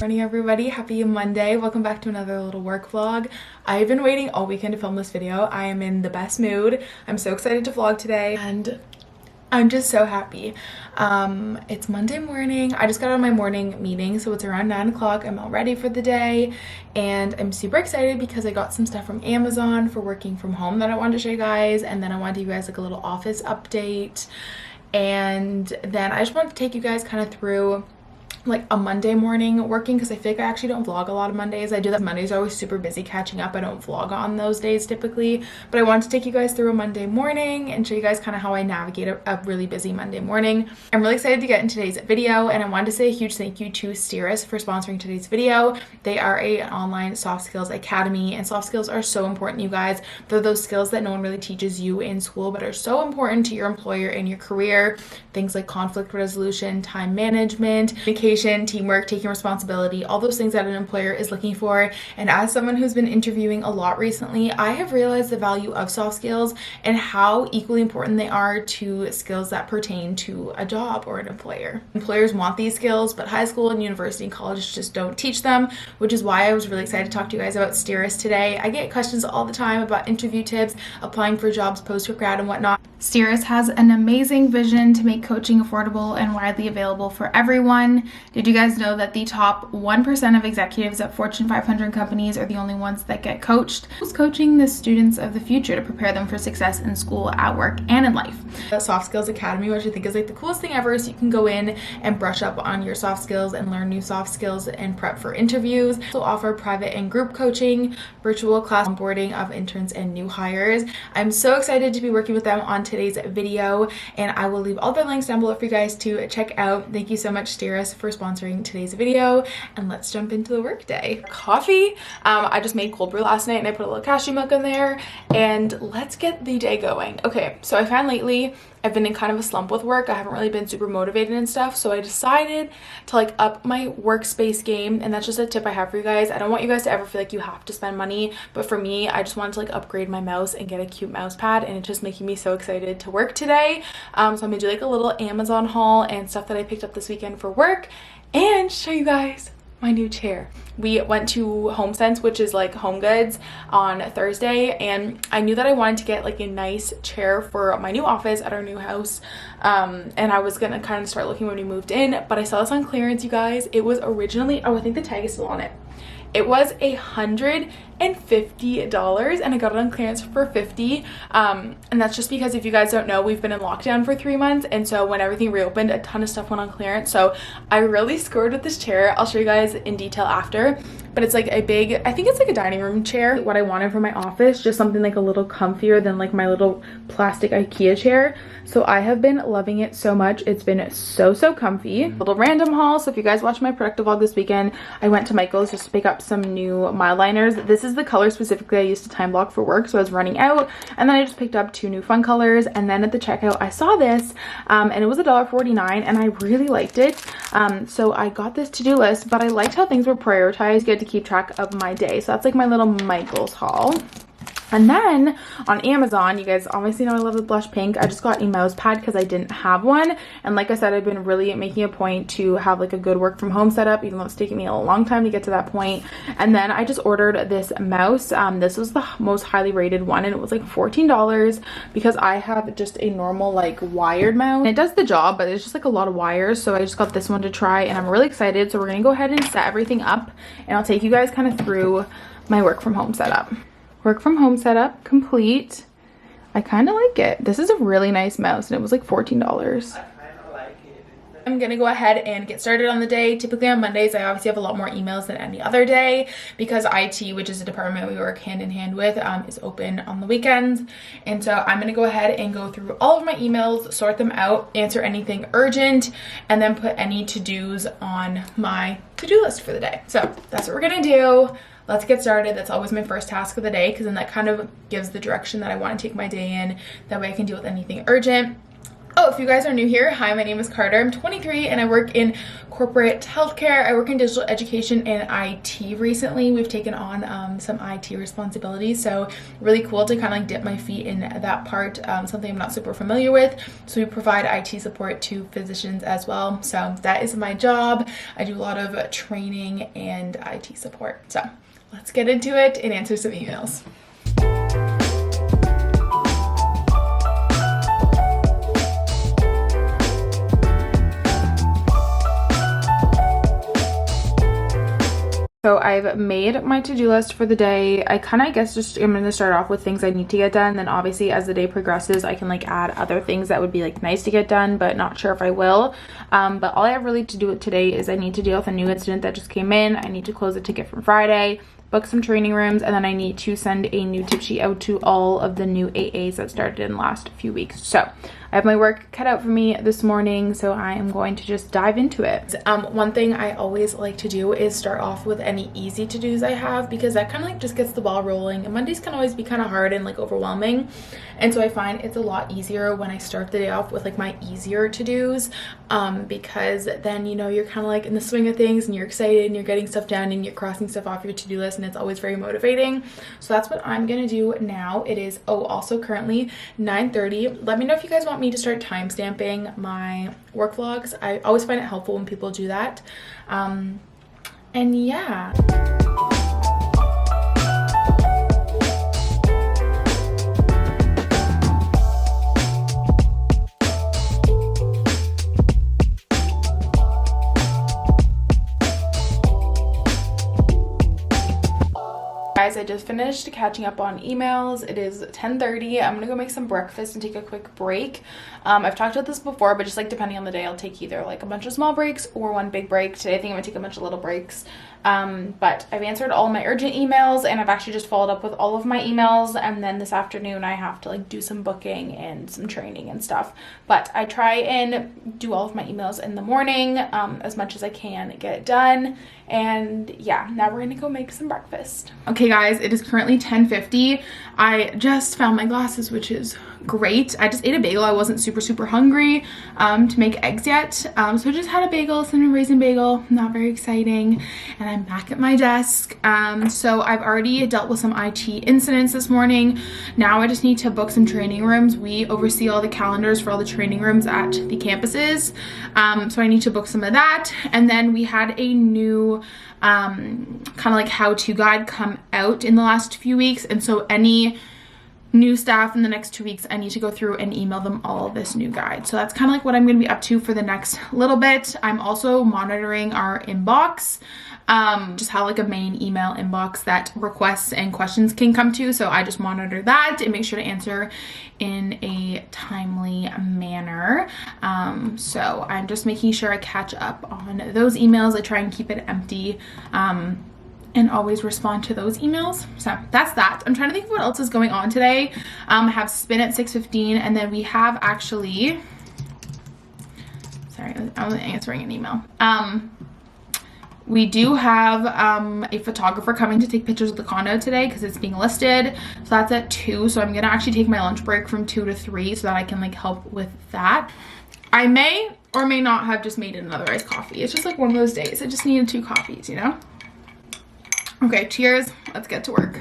Morning everybody, happy Monday. Welcome back to another little work vlog. I've been waiting all weekend to film this video. I am in the best mood. I'm so excited to vlog today and I'm just so happy. It's Monday morning. I just got out of my morning meeting, so it's around 9 o'clock. I'm all ready for the day and I'm super excited because I got some stuff from Amazon for working from home that I wanted to show you guys, and then I wanted to give you guys like a little office update, and then I just wanted to take you guys kind of through like a Monday morning working, because I feel like I actually don't vlog a lot of Mondays. I do that. Mondays are always super busy catching up. I don't vlog on those days typically, but I wanted to take you guys through a Monday morning and show you guys kind of how I navigate a really busy Monday morning. I'm really excited to get in today's video, and I wanted to say a huge thank you to Cirrus for sponsoring today's video. They are an online soft skills academy, and soft skills are so important, you guys. They're those skills that no one really teaches you in school but are so important to your employer and your career. Things like conflict resolution, time management, communication, teamwork, taking responsibility, all those things that an employer is looking for. And as someone who's been interviewing a lot recently, I have realized the value of soft skills and how equally important they are to skills that pertain to a job or an employer. Employers want these skills, but high school and university and college just don't teach them, which is why I was really excited to talk to you guys about Cirrus today. I get questions all the time about interview tips, applying for jobs post-grad and whatnot. Cirrus has an amazing vision to make coaching affordable and widely available for everyone. Did you guys know that the top 1% of executives at Fortune 500 companies are the only ones that get coached? Who's coaching the students of the future to prepare them for success in school, at work, and in life? The Soft Skills Academy, which I think is like the coolest thing ever, so you can go in and brush up on your soft skills and learn new soft skills and prep for interviews. Also offer private and group coaching, virtual class onboarding of interns and new hires. I'm so excited to be working with them on today's video, and I will leave all the links down below for you guys to check out. Thank you so much, Cirrus, for sponsoring today's video, and let's jump into the workday. Coffee. I just made cold brew last night and I put a little cashew milk in there, and let's get the day going. Okay, so I found lately I've been in kind of a slump with work. I haven't really been super motivated and stuff, so I decided to like up my workspace game, and that's just a tip I have for you guys. I don't want you guys to ever feel like you have to spend money, but for me, I just wanted to like upgrade my mouse and get a cute mouse pad, and it's just making me so excited to work today. So I'm gonna do like a little Amazon haul and stuff that I picked up this weekend for work, and show you guys my new chair. We went to HomeSense, which is like Home Goods, on Thursday, and I knew that I wanted to get like a nice chair for my new office at our new house, and I was gonna kind of start looking when we moved in, but I saw this on clearance, you guys. It was originally, oh, I think the tag is still on it. It was $150, and I got it on clearance for $50. And that's just because, if you guys don't know, we've been in lockdown for 3 months, and so when everything reopened, a ton of stuff went on clearance. So I really scored with this chair. I'll show you guys in detail after, but it's like a big, I think it's like a dining room chair. What I wanted for my office, just something like a little comfier than like my little plastic IKEA chair. So I have been loving it so much. It's been so comfy. Little random haul. So if you guys watched my productive vlog this weekend, I went to Michael's just to pick up some new mile liners. This is the color specifically I used to time block for work, so I was running out, and then I just picked up 2 new fun colors. And then at the checkout I saw this, and it was $1.49, and I really liked it. So I got this to-do list, but I liked how things were prioritized. Good to keep track of my day. So that's like my little Michael's haul. And then on Amazon, you guys obviously know I love the blush pink. I just got a mouse pad because I didn't have one. And like I said, I've been really making a point to have like a good work from home setup, even though it's taken me a long time to get to that point. And then I just ordered this mouse. This was the most highly rated one, and it was like $14 because I have just a normal like wired mouse. And it does the job, but it's just like a lot of wires. So I just got this one to try, and I'm really excited. So we're gonna go ahead and set everything up, and I'll take you guys kind of through my work from home setup. Work from home setup complete. I kind of like it. This is a really nice mouse, and it was like $14. I'm gonna go ahead and get started on the day. Typically on Mondays, I obviously have a lot more emails than any other day because IT, which is a department we work hand in hand with, is open on the weekends. And so I'm gonna go ahead and go through all of my emails, sort them out, answer anything urgent, and then put any to-dos on my to-do list for the day. So that's what we're gonna do. Let's get started. That's always my first task of the day, because then that kind of gives the direction that I want to take my day in. That way I can deal with anything urgent. Oh, if you guys are new here, hi, my name is Carter. I'm 23 and I work in corporate healthcare. I work in digital education and IT recently. We've taken on some IT responsibilities, so really cool to kind of like dip my feet in that part, something I'm not super familiar with. So we provide IT support to physicians as well. So that is my job. I do a lot of training and IT support. So let's get into it and answer some emails. So I've made my to-do list for the day. I kind of, I guess, just I'm going to start off with things I need to get done. Then obviously as the day progresses, I can like add other things that would be like nice to get done, but not sure if I will. But all I have really to do today is I need to deal with a new incident that just came in. I need to close a ticket from Friday, book some training rooms, and then I need to send a new tip sheet out to all of the new AAs that started in the last few weeks. So I have my work cut out for me this morning, so I am going to just dive into it. One thing I always like to do is start off with any easy to-dos I have, because that kind of like just gets the ball rolling. And Mondays can always be kind of hard and like overwhelming, and so I find it's a lot easier when I start the day off with like my easier to-dos, because then, you know, you're kind of like in the swing of things and you're excited and you're getting stuff done and you're crossing stuff off your to-do list, and it's always very motivating. So that's what I'm gonna do now. It is also currently 9:30. Let me know if you guys want me to start time stamping my work vlogs. I always find it helpful when people do that. And yeah. Guys, I just finished catching up on emails. It is 10:30. I'm gonna go make some breakfast and take a quick break. I've talked about this before, but just like depending on the day, I'll take either like a bunch of small breaks or one big break. Today I think I'm gonna take a bunch of little breaks. But I've answered all my urgent emails, and I've actually just followed up with all of my emails, and then this afternoon I have to like do some booking and some training and stuff. But I try and do all of my emails in the morning, as much as I can get it done. And yeah, now we're gonna go make some breakfast. Okay guys, it is currently 10:50. I just found my glasses, which is great. I just ate a bagel. I wasn't super hungry to make eggs yet, so I just had a bagel, cinnamon raisin bagel, not very exciting. And I'm back at my desk. So I've already dealt with some IT incidents this morning. Now I just need to book some training rooms. We oversee all the calendars for all the training rooms at the campuses, so I need to book some of that. And then we had a new kind of like how-to guide come out in the last few weeks, and so any new staff in the next 2 weeks, I need to go through and email them all this new guide. So that's kind of like what I'm going to be up to for the next little bit. I'm also monitoring our inbox, just how like a main email inbox that requests and questions can come to. So I just monitor that and make sure to answer in a timely manner. So I'm just making sure I catch up on those emails. I try and keep it empty, and always respond to those emails. So that's that. I'm trying to think of what else is going on today. I have spin at 6:15, and then we have actually, sorry, I was answering an email. We do have a photographer coming to take pictures of the condo today because it's being listed. So that's at 2. So I'm gonna actually take my lunch break from 2 to 3 so that I can like help with that. I may or may not have just made another iced coffee. It's just like one of those days. I just needed 2 coffees, you know? Okay, cheers. Let's get to work.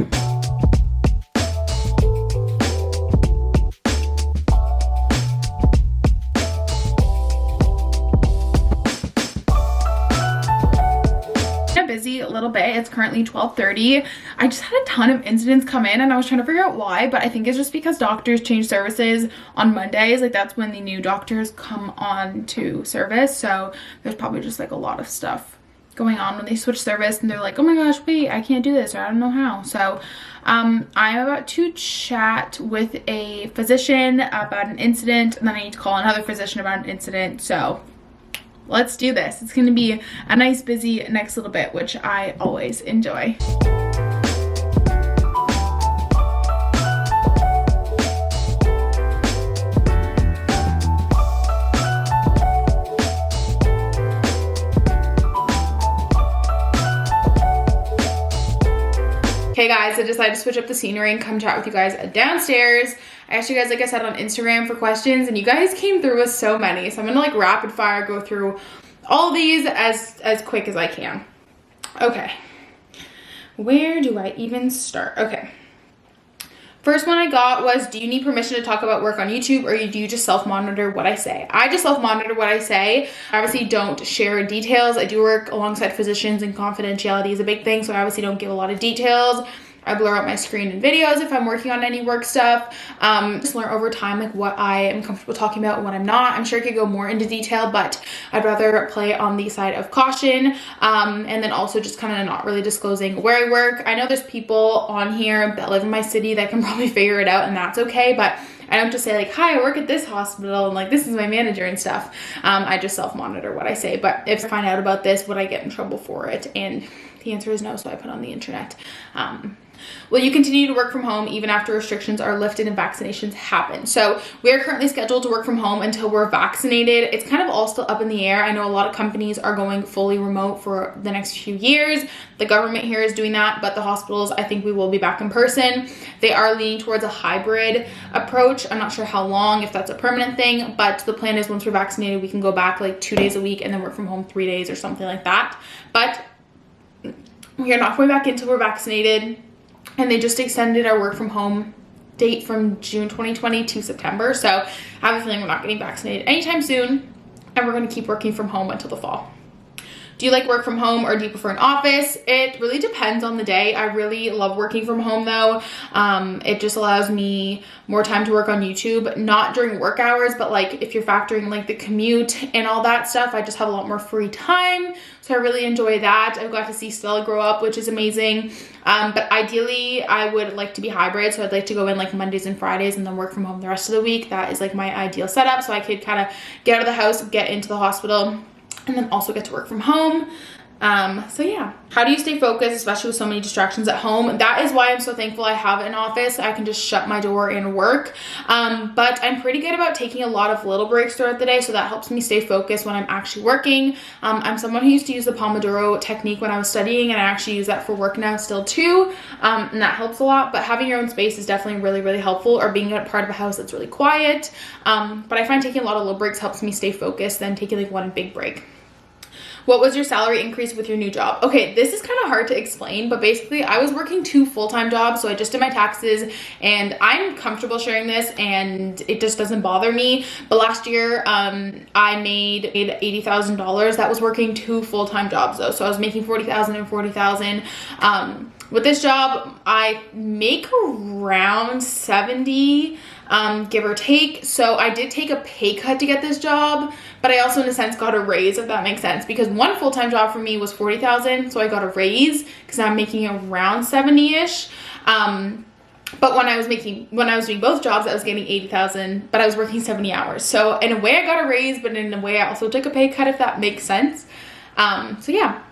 Busy a little bit. It's currently 12:30. I just had a ton of incidents come in, and I was trying to figure out why, but I think it's just because doctors change services on Mondays. Like that's when the new doctors come on to service, so there's probably just like a lot of stuff going on when they switch service, and they're like, oh my gosh, wait, I can't do this, or I don't know how. So I'm about to chat with a physician about an incident, and then I need to call another physician about an incident. So let's do this. It's going to be a nice busy next little bit, which I always enjoy. Okay guys, I decided to switch up the scenery and come chat with you guys downstairs. I asked you guys, like I said, on Instagram for questions, and you guys came through with so many. So I'm gonna like rapid fire go through all these as quick as I can. Okay, where do I even start? Okay. First one I got was, do you need permission to talk about work on YouTube, or do you just self-monitor what I say? I just self-monitor what I say. I obviously don't share details. I do work alongside physicians, and confidentiality is a big thing, so I obviously don't give a lot of details. I blur out my screen in videos if I'm working on any work stuff. Just learn over time like what I am comfortable talking about and what I'm not. I'm sure I could go more into detail, but I'd rather play on the side of caution, and then also just kind of not really disclosing where I work. I know there's people on here that live in my city that can probably figure it out, and that's okay, but I don't just say like, hi, I work at this hospital and like this is my manager and stuff. I just self-monitor what I say. But if I find out about this, would I get in trouble for it? And the answer is no, so I put on the internet. Will you continue to work from home even after restrictions are lifted and vaccinations happen? So we are currently scheduled to work from home until we're vaccinated. It's kind of all still up in the air. I know a lot of companies are going fully remote for the next few years. The government here is doing that, but the hospitals, I think we will be back in person. They are leaning towards a hybrid approach. I'm not sure how long, if that's a permanent thing, but the plan is once we're vaccinated, we can go back like 2 days a week and then work from home 3 days or something like that. But we are not going back until we're vaccinated. And they just extended our work from home date from June 2020 to September. So I have a feeling we're not getting vaccinated anytime soon, and we're going to keep working from home until the fall. Do you like work from home, or do you prefer an office? It really depends on the day. I really love working from home though. It just allows me more time to work on YouTube, not during work hours, but like if you're factoring like the commute and all that stuff, I just have a lot more free time. So I really enjoy that. I've got to see Stella grow up, which is amazing. But ideally I would like to be hybrid. So I'd like to go in like Mondays and Fridays and then work from home the rest of the week. That is like my ideal setup. So I could kind of get out of the house, get into the hospital, and then also get to work from home. So yeah. How do you stay focused, especially with so many distractions at home? That is why I'm so thankful I have an office. I can just shut my door and work. But I'm pretty good about taking a lot of little breaks throughout the day, so that helps me stay focused when I'm actually working. I'm someone who used to use the Pomodoro technique when I was studying, and I actually use that for work now still too. And that helps a lot, but having your own space is definitely really, really helpful, or being a part of a house that's really quiet. But I find taking a lot of little breaks helps me stay focused than taking like one big break. What was your salary increase with your new job? Okay, this is kind of hard to explain, but basically I was working 2 full-time jobs, so I just did my taxes, and I'm comfortable sharing this, and it just doesn't bother me. But last year, I made $80,000. That was working 2 full-time jobs though, so I was making $40,000 and $40,000. With this job, I make around 70, give or take. So I did take a pay cut to get this job, but I also in a sense got a raise, if that makes sense, because one full-time job for me was $40,000. So I got a raise because I'm making around 70-ish. But when I was doing both jobs, I was getting $80,000, but I was working 70 hours. So in a way I got a raise, but in a way I also took a pay cut, if that makes sense. So yeah.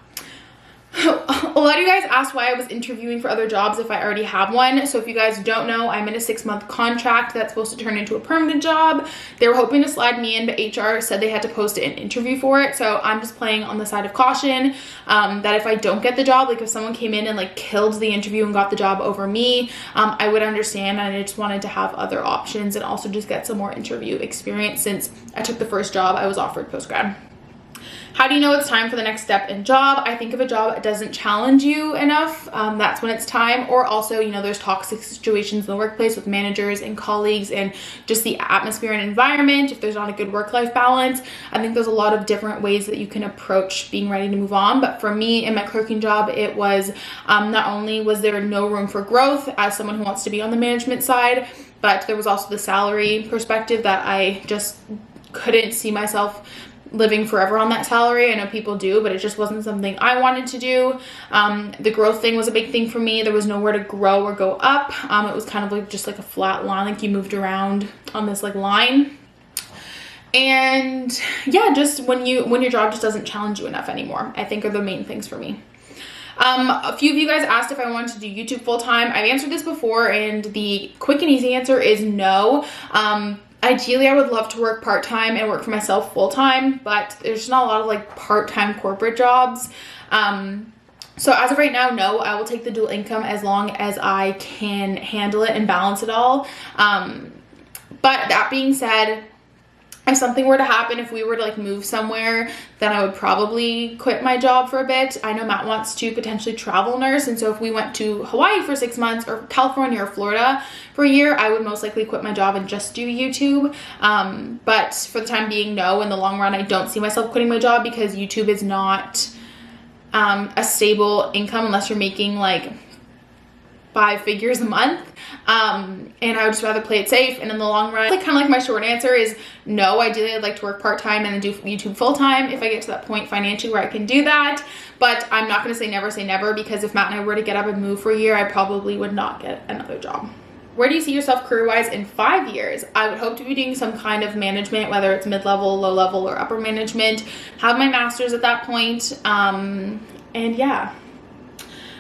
A lot of you guys asked why I was interviewing for other jobs if I already have one. So if you guys don't know, I'm in a 6-month contract that's supposed to turn into a permanent job. They were hoping to slide me in, but HR said they had to post an interview for it. So I'm just playing on the side of caution, that if I don't get the job, like if someone came in and like killed the interview and got the job over me, I would understand. And I just wanted to have other options and also just get some more interview experience since I took the first job I was offered post-grad. How do you know it's time for the next step in job? I think if a job doesn't challenge you enough, that's when it's time. Or also, you know, there's toxic situations in the workplace with managers and colleagues and just the atmosphere and environment. If there's not a good work-life balance, I think there's a lot of different ways that you can approach being ready to move on. But for me in my clerking job, it was not only was there no room for growth as someone who wants to be on the management side, but there was also the salary perspective that I just couldn't see myself living forever on that salary. I know people do, but it just wasn't something I wanted to do. The growth thing was a big thing for me. There was nowhere to grow or go up. It was kind of like just like a flat line, like you moved around on this like line. And yeah, just when your job just doesn't challenge you enough anymore, I think are the main things for me. A few of you guys asked if I wanted to do YouTube full-time. I've answered this before, and the quick and easy answer is no. Ideally, I would love to work part-time and work for myself full-time, but there's not a lot of like part-time corporate jobs. So as of right now, no, I will take the dual income as long as I can handle it and balance it all. But that being said, if something were to happen, if we were to like move somewhere, then I would probably quit my job for a bit. I know Matt wants to potentially travel nurse, and so if we went to Hawaii for 6 months or California or Florida for a year, I would most likely quit my job and just do YouTube. But for the time being, no. In the long run, I don't see myself quitting my job because YouTube is not a stable income unless you're making like 5 figures a month. And I would just rather play it safe. And in the long run, like kind of like my short answer is no. Ideally, I'd like to work part-time and then do YouTube full-time if I get to that point financially where I can do that. But I'm not going to say never, because if Matt and I were to get up and move for a year, I probably would not get another job. Where do you see yourself career-wise in 5 years? I would hope to be doing some kind of management, whether it's mid-level, low-level, or upper management. Have my master's at that point. And yeah.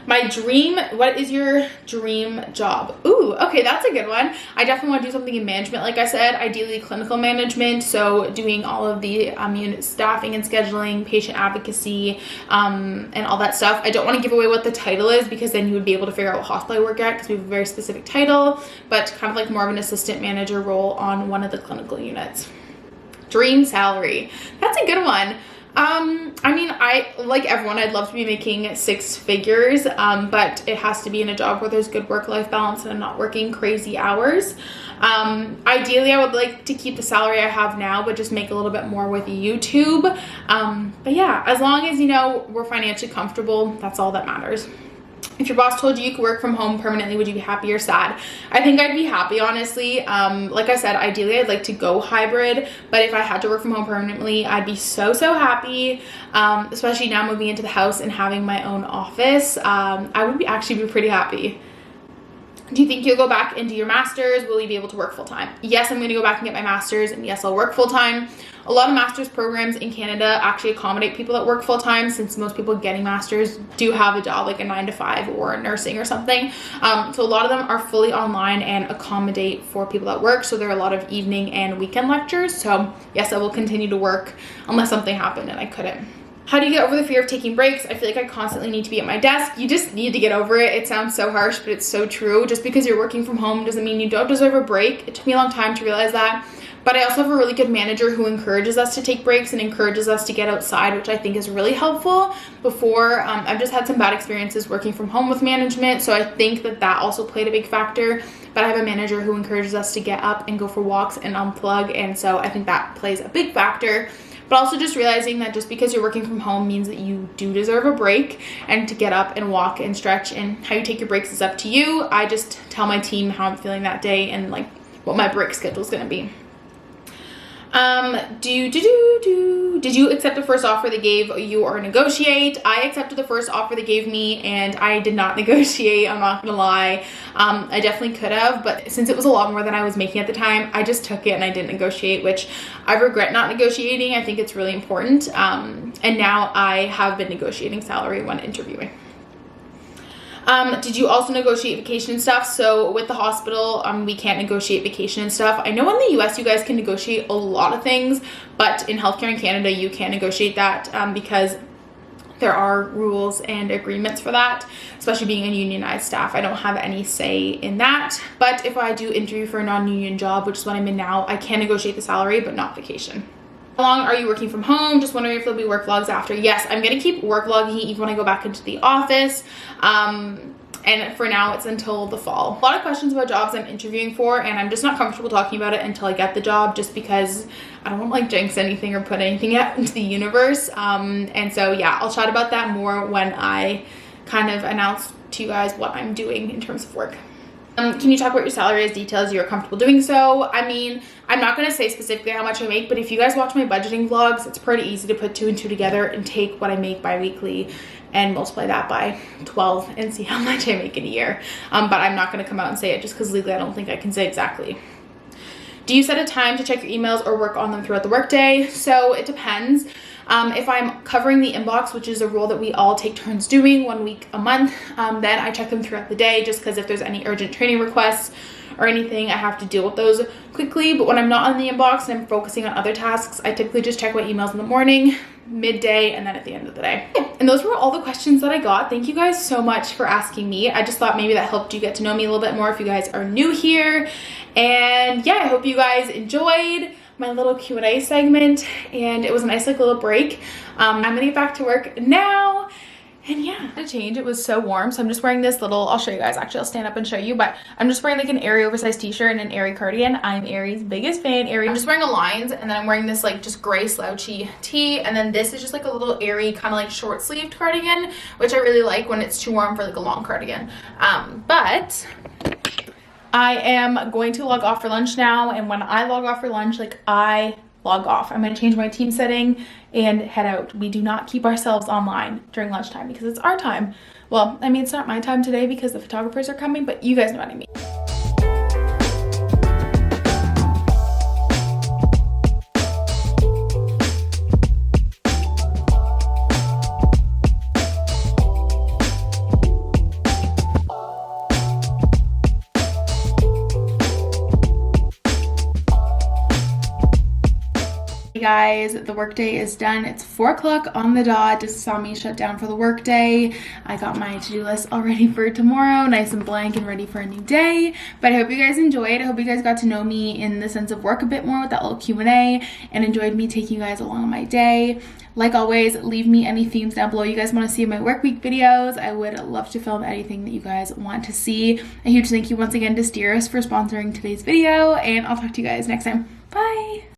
My dream, what is your dream job? Ooh, okay, that's a good one. I definitely want to do something in management, like I said, ideally clinical management. So doing all of the unit staffing and scheduling, patient advocacy, and all that stuff. I don't want to give away what the title is because then you would be able to figure out what hospital I work at because we have a very specific title, but kind of like more of an assistant manager role on one of the clinical units. Dream salary. That's a good one. I mean, I, like everyone, I'd love to be making 6 figures, but it has to be in a job where there's good work-life balance and I'm not working crazy hours. Ideally, I would like to keep the salary I have now, but just make a little bit more with YouTube. But yeah, as long as, you know, we're financially comfortable, that's all that matters. If your boss told you you could work from home permanently, would you be happy or sad? I think I'd be happy, honestly. Like I said, ideally I'd like to go hybrid, but if I had to work from home permanently, I'd be so happy. Especially now moving into the house and having my own office. I would actually be pretty happy. Do you think you'll go back and do your master's? Will you be able to work full-time? Yes, I'm going to go back and get my master's, and yes, I'll work full-time. A lot of master's programs in Canada actually accommodate people that work full-time, since most people getting masters do have a job like a 9-to-5 or nursing or something. So a lot of them are fully online and accommodate for people that work. So there are a lot of evening and weekend lectures. So yes, I will continue to work unless something happened and I couldn't. How do you get over the fear of taking breaks? I feel like I constantly need to be at my desk. You just need to get over it. It sounds so harsh, but it's so true. Just because you're working from home doesn't mean you don't deserve a break. It took me a long time to realize that. But I also have a really good manager who encourages us to take breaks and encourages us to get outside, which I think is really helpful. Before, I've just had some bad experiences working from home with management, so I think that also played a big factor. But I have a manager who encourages us to get up and go for walks and unplug, and so I think that plays a big factor. But also just realizing that just because you're working from home means that you do deserve a break, and to get up and walk and stretch, and how you take your breaks is up to you. I just tell my team how I'm feeling that day and like what my break schedule is going to be. Did you accept the first offer they gave you or negotiate? I accepted the first offer they gave me and I did not negotiate. I'm not gonna lie. I definitely could have, but since it was a lot more than I was making at the time, I just took it and I didn't negotiate, which I regret not negotiating. I think it's really important. And now I have been negotiating salary when interviewing. Did you also negotiate vacation and stuff? So with the hospital, we can't negotiate vacation and stuff. I know in the US you guys can negotiate a lot of things, but in healthcare in Canada you can't negotiate that because there are rules and agreements for that, especially being a unionized staff. I don't have any say in that, but if I do interview for a non-union job, which is what I'm in now, I can negotiate the salary, but not vacation. How long are you working from home? Just wondering if there'll be work vlogs after. Yes, I'm gonna keep work vlogging even when I go back into the office. And for now, it's until the fall. A lot of questions about jobs I'm interviewing for, and I'm just not comfortable talking about it until I get the job, just because I don't want to like jinx anything or put anything out into the universe. And so yeah, I'll chat about that more when I kind of announce to you guys what I'm doing in terms of work. Can you talk about your salary as detailed as you're comfortable doing so? I mean, I'm not going to say specifically how much I make, but if you guys watch my budgeting vlogs, it's pretty easy to put 2 and 2 together and take what I make bi-weekly and multiply that by 12 and see how much I make in a year. But I'm not going to come out and say it just because legally I don't think I can say exactly. Do you set a time to check your emails or work on them throughout the workday? So it depends. If I'm covering the inbox, which is a role that we all take turns doing 1 week a month, then I check them throughout the day just because if there's any urgent training requests or anything, I have to deal with those quickly. But when I'm not on the inbox and I'm focusing on other tasks, I typically just check my emails in the morning, midday, and then at the end of the day. And those were all the questions that I got. Thank you guys so much for asking me. I just thought maybe that helped you get to know me a little bit more if you guys are new here. And yeah, I hope you guys enjoyed my little Q&A segment, and it was a nice like little break. I'm gonna get back to work now. And yeah, to change, it was so warm, so I'm just wearing this little, I'll show you guys, actually I'll stand up and show you, but I'm just wearing like an Aerie oversized t-shirt and an Aerie cardigan. I'm Aerie's biggest fan. Aerie. I'm just wearing a Lines, and then I'm wearing this like just gray slouchy tee, and then this is just like a little Aerie kind of like short sleeved cardigan, which I really like when it's too warm for like a long cardigan. But I am going to log off for lunch now, and when I log off for lunch, like I log off. I'm going to change my team setting and head out. We do not keep ourselves online during lunchtime because it's our time. Well, I mean, it's not my time today because the photographers are coming, but you guys know what I mean. Hey guys, the workday is done. It's 4 o'clock on the dot. Just saw me shut down for the workday. I got my to-do list all ready for tomorrow, nice and blank and ready for a new day. But I hope you guys enjoyed. I hope you guys got to know me in the sense of work a bit more with that little Q&A and enjoyed me taking you guys along on my day. Like always, leave me any themes down below you guys want to see in my work week videos. I would love to film anything that you guys want to see. A huge thank you once again to Steerus for sponsoring today's video, and I'll talk to you guys next time. Bye!